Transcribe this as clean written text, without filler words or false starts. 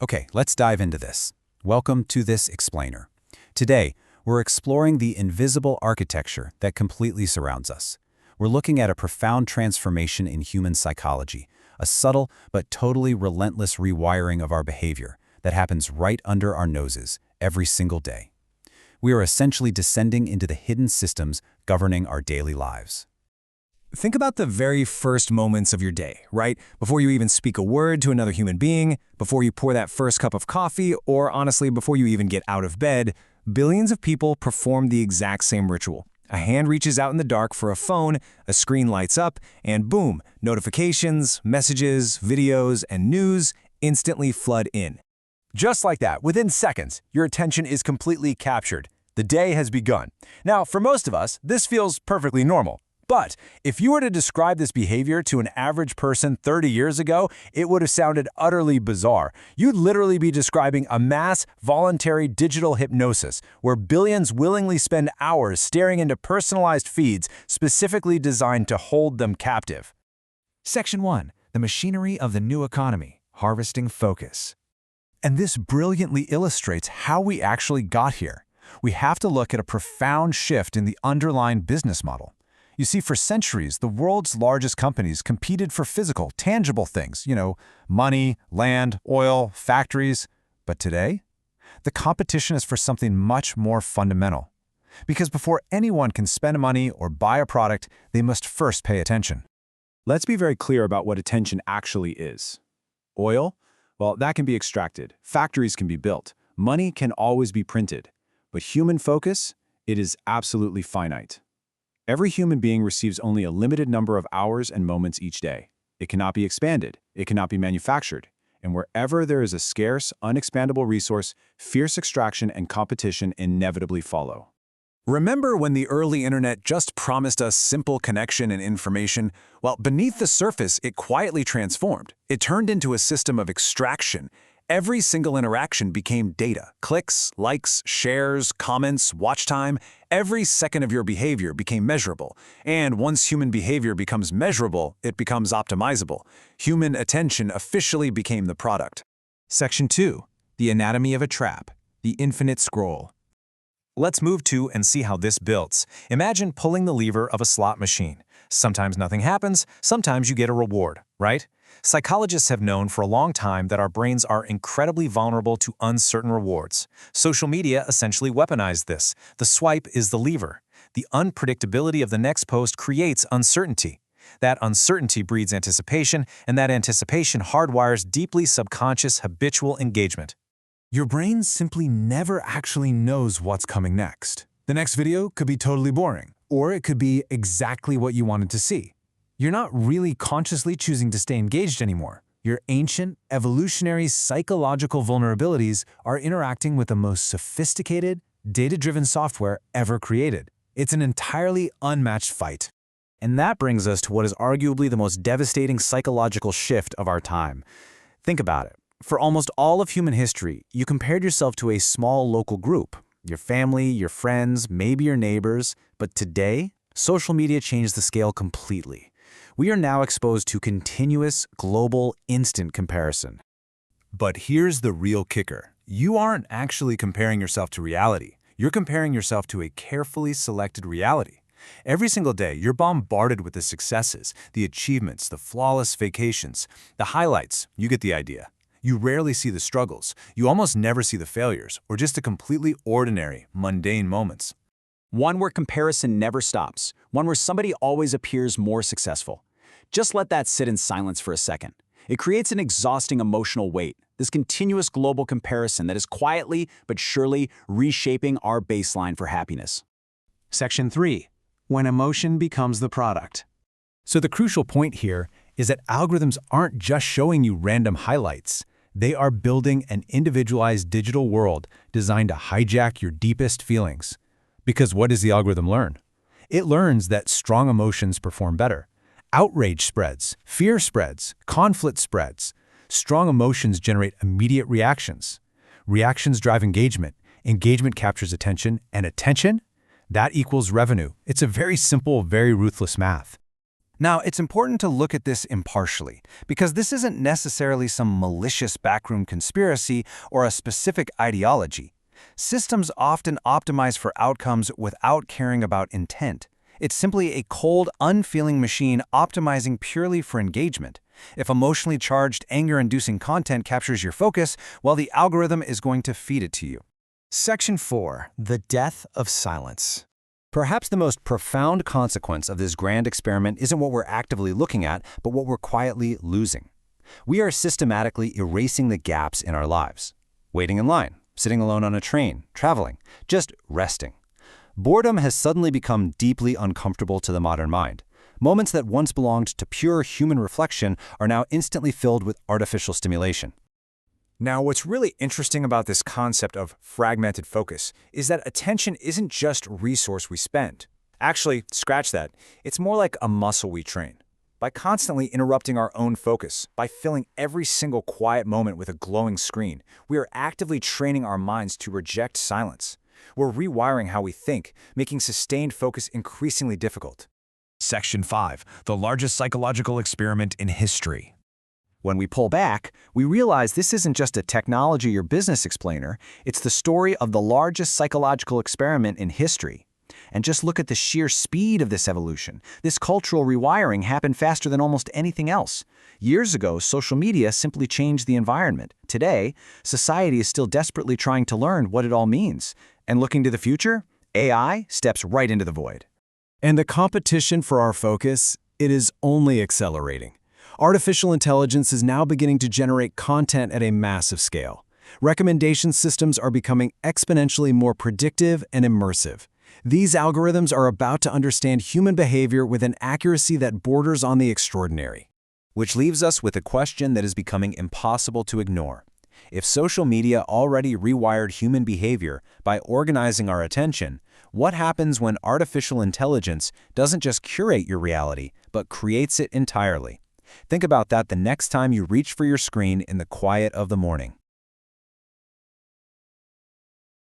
Okay, let's dive into this. Welcome to this explainer. Today, we're exploring the invisible architecture that completely surrounds us. We're looking at a profound transformation in human psychology, a subtle but totally relentless rewiring of our behavior that happens right under our noses every single day. We are essentially descending into the hidden systems governing our daily lives. Think about the very first moments of your day, right? Before you even speak a word to another human being, before you pour that first cup of coffee, or honestly, before you even get out of bed, billions of people perform the exact same ritual. A hand reaches out in the dark for a phone, a screen lights up, and boom, notifications, messages, videos, and news instantly flood in. Just like that, within seconds, your attention is completely captured. The day has begun. Now, for most of us, this feels perfectly normal. But if you were to describe this behavior to an average person 30 years ago, it would have sounded utterly bizarre. You'd literally be describing a mass, voluntary digital hypnosis, where billions willingly spend hours staring into personalized feeds specifically designed to hold them captive. Section 1. The machinery of the new economy, harvesting focus. And this brilliantly illustrates how we actually got here. We have to look at a profound shift in the underlying business model. You see, for centuries, the world's largest companies competed for physical, tangible things, money, land, oil, factories. But today, the competition is for something much more fundamental. Because before anyone can spend money or buy a product, they must first pay attention. Let's be very clear about what attention actually is. Oil? Well, that can be extracted. Factories can be built. Money can always be printed. But human focus? It is absolutely finite. Every human being receives only a limited number of hours and moments each day. It cannot be expanded. It cannot be manufactured. And wherever there is a scarce, unexpandable resource, fierce extraction and competition inevitably follow. Remember when the early internet just promised us simple connection and information? Well, beneath the surface, it quietly transformed. It turned into a system of extraction. Every single interaction became data. Clicks, likes, shares, comments, watch time. Every second of your behavior became measurable. And once human behavior becomes measurable, it becomes optimizable. Human attention officially became the product. Section 2. The anatomy of a trap, the infinite scroll. Let's move to and see how this builds. Imagine pulling the lever of a slot machine. Sometimes nothing happens, sometimes you get a reward, right? Psychologists have known for a long time that our brains are incredibly vulnerable to uncertain rewards. Social media essentially weaponized this. The swipe is the lever. The unpredictability of the next post creates uncertainty. That uncertainty breeds anticipation, and that anticipation hardwires deeply subconscious habitual engagement. Your brain simply never actually knows what's coming next. The next video could be totally boring, or it could be exactly what you wanted to see. You're not really consciously choosing to stay engaged anymore. Your ancient, evolutionary psychological vulnerabilities are interacting with the most sophisticated, data-driven software ever created. It's an entirely unmatched fight. And that brings us to what is arguably the most devastating psychological shift of our time. Think about it. For almost all of human history, you compared yourself to a small local group. Your family, your friends, maybe your neighbors. But today, social media changed the scale completely. We are now exposed to continuous, global, instant comparison. But here's the real kicker. You aren't actually comparing yourself to reality. You're comparing yourself to a carefully selected reality. Every single day, you're bombarded with the successes, the achievements, the flawless vacations, the highlights. You get the idea. You rarely see the struggles. You almost never see the failures, or just the completely ordinary, mundane moments. One where comparison never stops. One where somebody always appears more successful. Just let that sit in silence for a second. It creates an exhausting emotional weight, this continuous global comparison that is quietly but surely reshaping our baseline for happiness. Section 3. When emotion becomes the product. So the crucial point here is that algorithms aren't just showing you random highlights. They are building an individualized digital world designed to hijack your deepest feelings. Because what does the algorithm learn? It learns that strong emotions perform better. Outrage spreads, fear spreads, conflict spreads. Strong emotions generate immediate reactions. Reactions drive engagement. Engagement captures attention, and attention? That equals revenue. It's a very simple, very ruthless math. Now, it's important to look at this impartially, because this isn't necessarily some malicious backroom conspiracy or a specific ideology. Systems often optimize for outcomes without caring about intent. It's simply a cold, unfeeling machine optimizing purely for engagement. If emotionally charged, anger-inducing content captures your focus, well, the algorithm is going to feed it to you. Section 4. The Death of Silence. Perhaps the most profound consequence of this grand experiment isn't what we're actively looking at, but what we're quietly losing. We are systematically erasing the gaps in our lives. Waiting in line, sitting alone on a train, traveling, just resting. Boredom has suddenly become deeply uncomfortable to the modern mind. Moments that once belonged to pure human reflection are now instantly filled with artificial stimulation. Now, what's really interesting about this concept of fragmented focus is that attention isn't just a resource we spend. Actually, scratch that. It's more like a muscle we train. By constantly interrupting our own focus, by filling every single quiet moment with a glowing screen, we are actively training our minds to reject silence. We're rewiring how we think, making sustained focus increasingly difficult. Section 5. The largest psychological experiment in history. When we pull back, we realize this isn't just a technology or business explainer, it's the story of the largest psychological experiment in history. And just look at the sheer speed of this evolution. This cultural rewiring happened faster than almost anything else. Years ago, social media simply changed the environment. Today, society is still desperately trying to learn what it all means. And looking to the future, AI steps right into the void. And the competition for our focus, it is only accelerating. Artificial intelligence is now beginning to generate content at a massive scale. Recommendation systems are becoming exponentially more predictive and immersive. These algorithms are about to understand human behavior with an accuracy that borders on the extraordinary. Which leaves us with a question that is becoming impossible to ignore. If social media already rewired human behavior by organizing our attention, what happens when artificial intelligence doesn't just curate your reality, but creates it entirely? Think about that the next time you reach for your screen in the quiet of the morning.